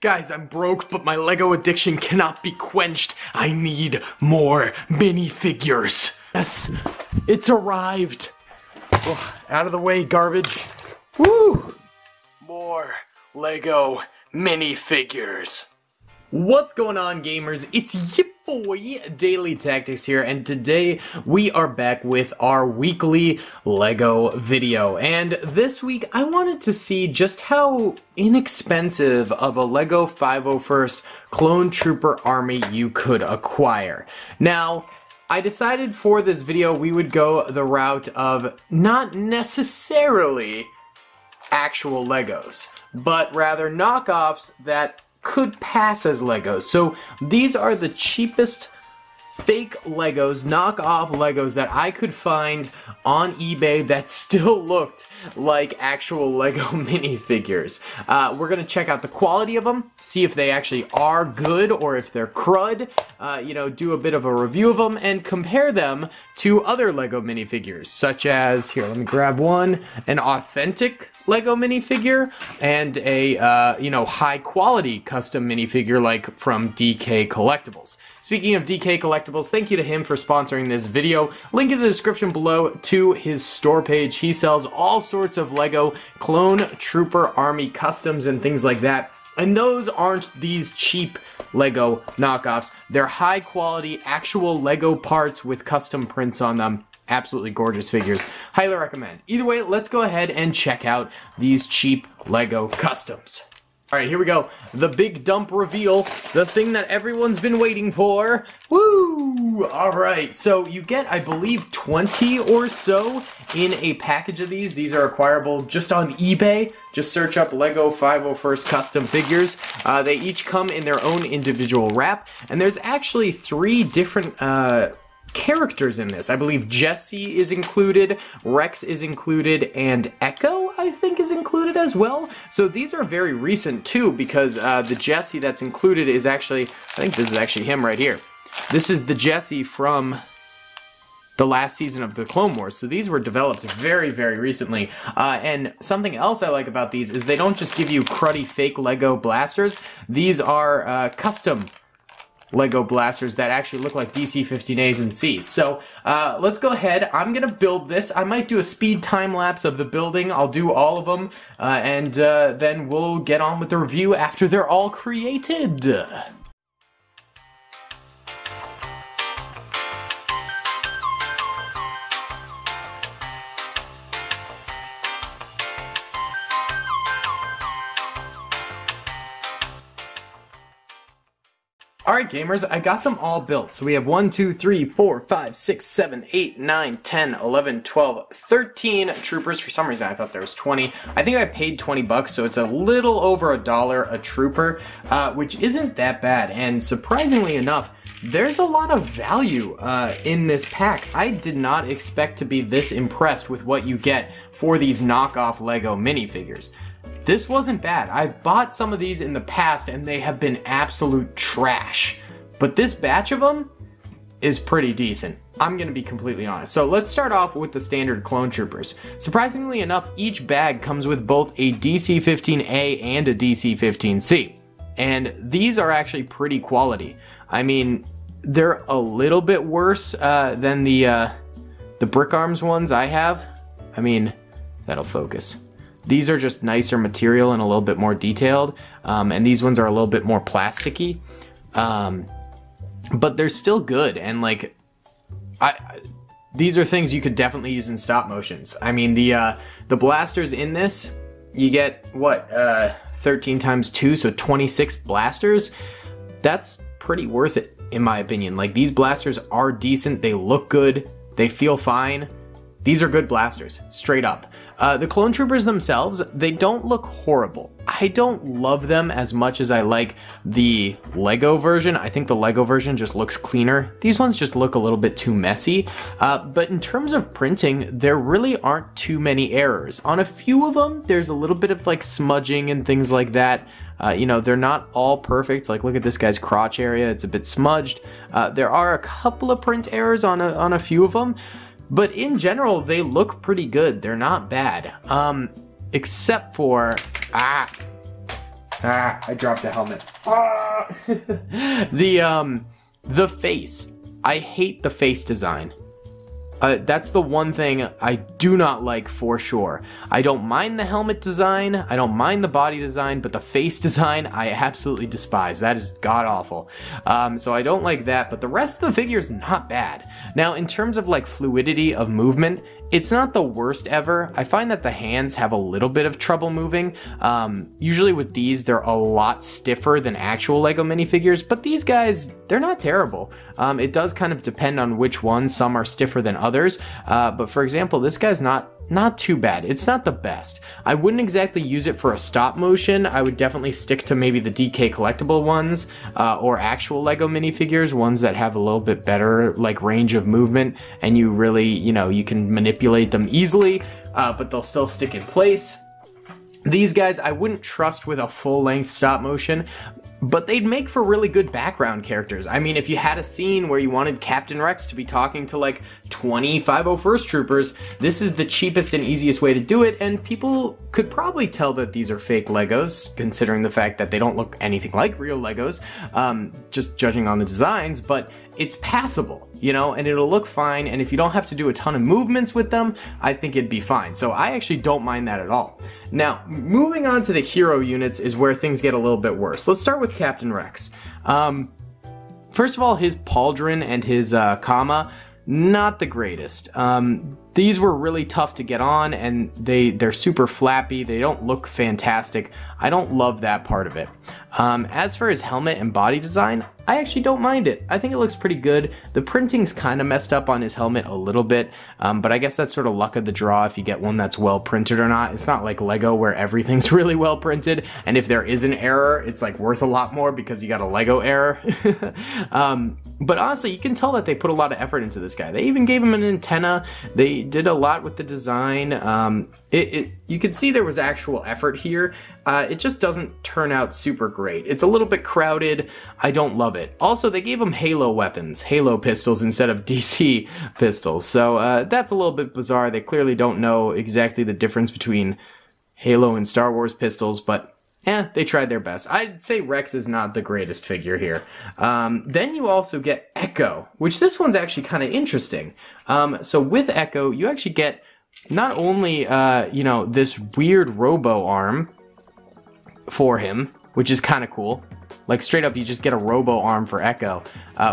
Guys, I'm broke, but my LEGO addiction cannot be quenched. I need more minifigures. Yes, it's arrived. Oh, out of the way, garbage. Woo! More LEGO minifigures. What's going on, gamers? It's your boy, DaleyTactics here, and today we are back with our weekly LEGO video. And this week, I wanted to see just how inexpensive of a LEGO 501st Clone Trooper army you could acquire. Now, I decided for this video we would go the route of not necessarily actual LEGOs, but rather knockoffs that could pass as Legos. So these are the cheapest fake Legos, knockoff Legos that I could find on eBay that still looked like actual LEGO minifigures. We're gonna check out the quality of them, see if they actually are good or if they're crud, do a bit of a review of them and compare them to other LEGO minifigures, such as, here, let me grab one, an authentic LEGO minifigure and a, high quality custom minifigure like from DK Collectibles. Speaking of DK Collectibles, thank you to him for sponsoring this video. Link in the description below to his store page. He sells all sorts of LEGO Clone Trooper Army customs and things like that. And those aren't these cheap LEGO knockoffs. They're high quality, actual LEGO parts with custom prints on them. Absolutely gorgeous figures. Highly recommend. Either way, let's go ahead and check out these cheap LEGO customs. Alright, here we go. The big dump reveal. The thing that everyone's been waiting for. Woo! Alright, so you get, I believe, 20 or so in a package of these. These are acquirable just on eBay. Just search up LEGO 501st Custom Figures. They each come in their own individual wrap. And there's actually 3 different characters in this. I believe Jesse is included, Rex is included, and Echo, I think, is included as well. So these are very recent too, because the Jesse that's included is actually, I think this is actually him right here. This is the Jesse from the last season of the Clone Wars. So these were developed very, very recently. And something else I like about these is they don't just give you cruddy fake LEGO blasters. These are custom LEGO blasters that actually look like DC-15As and Cs. So let's go ahead. I'm gonna build this. I might do a speed time lapse of the building. I'll do all of them, and then we'll get on with the review after they're all created. Alright gamers, I got them all built. So we have 1, 2, 3, 4, 5, 6, 7, 8, 9, 10, 11, 12, 13 troopers. For some reason I thought there was 20. I think I paid 20 bucks, so it's a little over $1 a trooper, which isn't that bad. And surprisingly enough, there's a lot of value in this pack. I did not expect to be this impressed with what you get for these knockoff LEGO minifigures. This wasn't bad. I've bought some of these in the past and they have been absolute trash. But this batch of them is pretty decent. I'm gonna be completely honest. So let's start off with the standard Clone Troopers. Surprisingly enough, each bag comes with both a DC-15A and a DC-15C. And these are actually pretty quality. I mean, they're a little bit worse than the Brick Arms ones I have. I mean, that'll focus. These are just nicer material and a little bit more detailed, and these ones are a little bit more plasticky, but they're still good. And like, these are things you could definitely use in stop motions. I mean, the blasters in this, you get what, 13 times 2, so 26 blasters. That's pretty worth it in my opinion. Like, these blasters are decent, they look good, they feel fine. These are good blasters, straight up. The Clone Troopers themselves, they don't look horrible. I don't love them as much as I like the LEGO version. I think the LEGO version just looks cleaner. These ones just look a little bit too messy. But in terms of printing, there really aren't too many errors. On a few of them, there's a little bit of like smudging and things like that. They're not all perfect. Like, look at this guy's crotch area, it's a bit smudged. There are a couple of print errors on a few of them. But in general, they look pretty good. They're not bad. Except for, Ah, I dropped a helmet. Ah! The face. I hate the face design. That's the one thing I do not like for sure. I don't mind the helmet design, I don't mind the body design, but the face design I absolutely despise. That is god-awful. So I don't like that, but the rest of the figure is not bad. Now, in terms of like fluidity of movement, it's not the worst ever. I find that the hands have a little bit of trouble moving. Usually with these, they're a lot stiffer than actual LEGO minifigures, but these guys, they're not terrible. It does kind of depend on which one. Some are stiffer than others, but for example, this guy's not too bad. It's not the best. I wouldn't exactly use it for a stop motion. I would definitely stick to maybe the DK collectible ones, or actual LEGO minifigures, ones that have a little bit better like range of movement, and you really, you know, you can manipulate them easily, but they'll still stick in place. These guys I wouldn't trust with a full-length stop motion, but they'd make for really good background characters. I mean, if you had a scene where you wanted Captain Rex to be talking to like 20 501st Troopers, this is the cheapest and easiest way to do it, and people could probably tell that these are fake Legos, considering the fact that they don't look anything like real Legos, just judging on the designs, but it's passable, you know, and it'll look fine, and if you don't have to do a ton of movements with them, I think it'd be fine. So I actually don't mind that at all. Now, moving on to the hero units is where things get a little bit worse. Let's start with Captain Rex. First of all, his pauldron and his comma, not the greatest. These were really tough to get on, and they're super flappy. They don't look fantastic. I don't love that part of it. As for his helmet and body design, I actually don't mind it. I think it looks pretty good. The printing's kind of messed up on his helmet a little bit, but I guess that's sort of luck of the draw if you get one that's well printed or not. It's not like LEGO where everything's really well printed, and if there is an error, it's like worth a lot more because you got a LEGO error. But honestly, you can tell that they put a lot of effort into this guy. They even gave him an antenna. They did a lot with the design. You can see there was actual effort here. It just doesn't turn out super great. It's a little bit crowded. I don't love it. Also, they gave him Halo weapons, Halo pistols instead of DC pistols. So that's a little bit bizarre. They clearly don't know exactly the difference between Halo and Star Wars pistols, but they tried their best. I'd say Rex is not the greatest figure here. Then you also get Echo, which this one's actually kind of interesting. So with Echo, you actually get not only, you know, this weird robo arm for him, which is kind of cool. Like straight up, you just get a robo arm for Echo,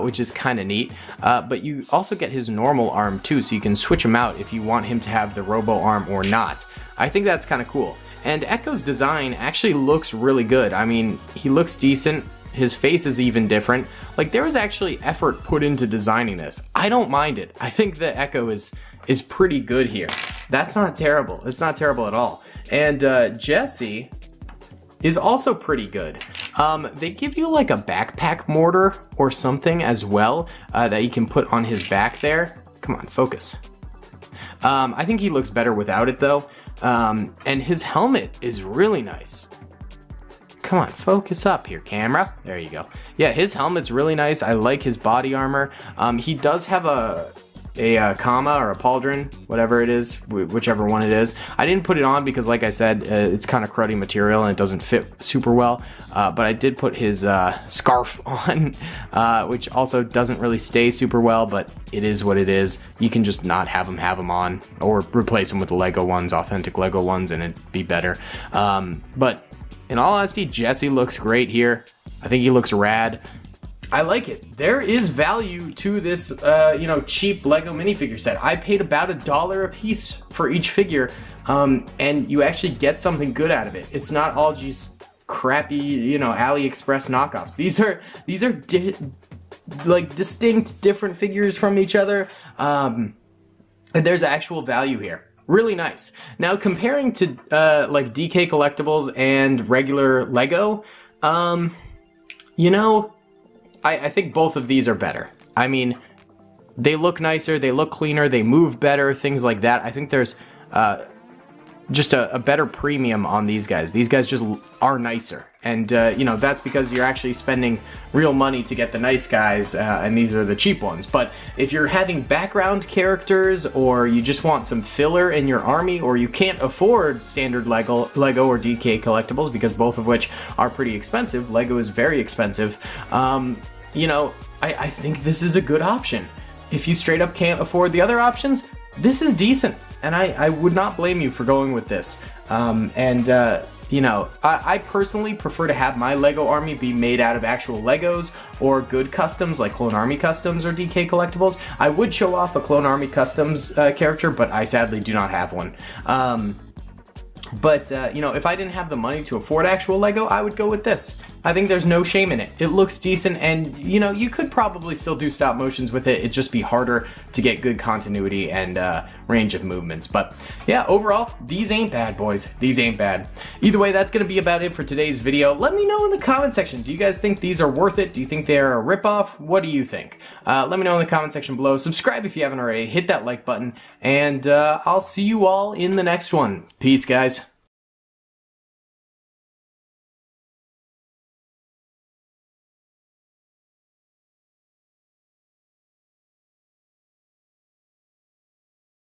which is kind of neat. But you also get his normal arm too, so you can switch him out if you want him to have the robo arm or not. I think that's kind of cool. And Echo's design actually looks really good. I mean, he looks decent. His face is even different. Like, there was actually effort put into designing this. I don't mind it. I think the Echo is pretty good here. That's not terrible. It's not terrible at all. And Jesse is also pretty good. They give you like a backpack mortar or something as well that you can put on his back there. Come on, focus. I think he looks better without it though. And his helmet is really nice. Come on, focus up here, camera. There you go. Yeah, his helmet's really nice. I like his body armor. He does have a comma or a pauldron, whatever it is, whichever one it is. I didn't put it on because, like I said, it's kind of cruddy material and it doesn't fit super well. But I did put his scarf on, which also doesn't really stay super well, but it is what it is. You can just not have him on, or replace him with the LEGO ones, authentic LEGO ones, and it'd be better. But in all honesty, Jesse looks great here. I think he looks rad. I like it. There is value to this, you know, cheap LEGO minifigure set. I paid about $1 a piece for each figure, and you actually get something good out of it. It's not all just crappy, you know, AliExpress knockoffs. These are like distinct, different figures from each other, and there's actual value here. Really nice. Now, comparing to like DK Collectibles and regular LEGO, you know, I think both of these are better. I mean, they look nicer, they look cleaner, they move better, things like that. I think there's just a better premium on these guys. These guys just are nicer, And, you know, that's because you're actually spending real money to get the nice guys, and these are the cheap ones. But if you're having background characters, or you just want some filler in your army, or you can't afford standard Lego or DK collectibles, because both of which are pretty expensive, Lego is very expensive, you know, I think this is a good option. If you straight up can't afford the other options, this is decent, and I would not blame you for going with this. You know, I personally prefer to have my Lego army be made out of actual Legos or good customs like Clone Army Customs or DK Collectibles. I would show off a Clone Army Customs character, but I sadly do not have one. You know, if I didn't have the money to afford actual Lego, I would go with this. I think there's no shame in it. It looks decent, and, you know, you could probably still do stop motions with it. It'd just be harder to get good continuity and range of movements. But, yeah, overall, these ain't bad, boys. These ain't bad. Either way, that's going to be about it for today's video. Let me know in the comment section. Do you guys think these are worth it? Do you think they're a ripoff? What do you think? Let me know in the comment section below. Subscribe if you haven't already. Hit that like button. And I'll see you all in the next one. Peace, guys.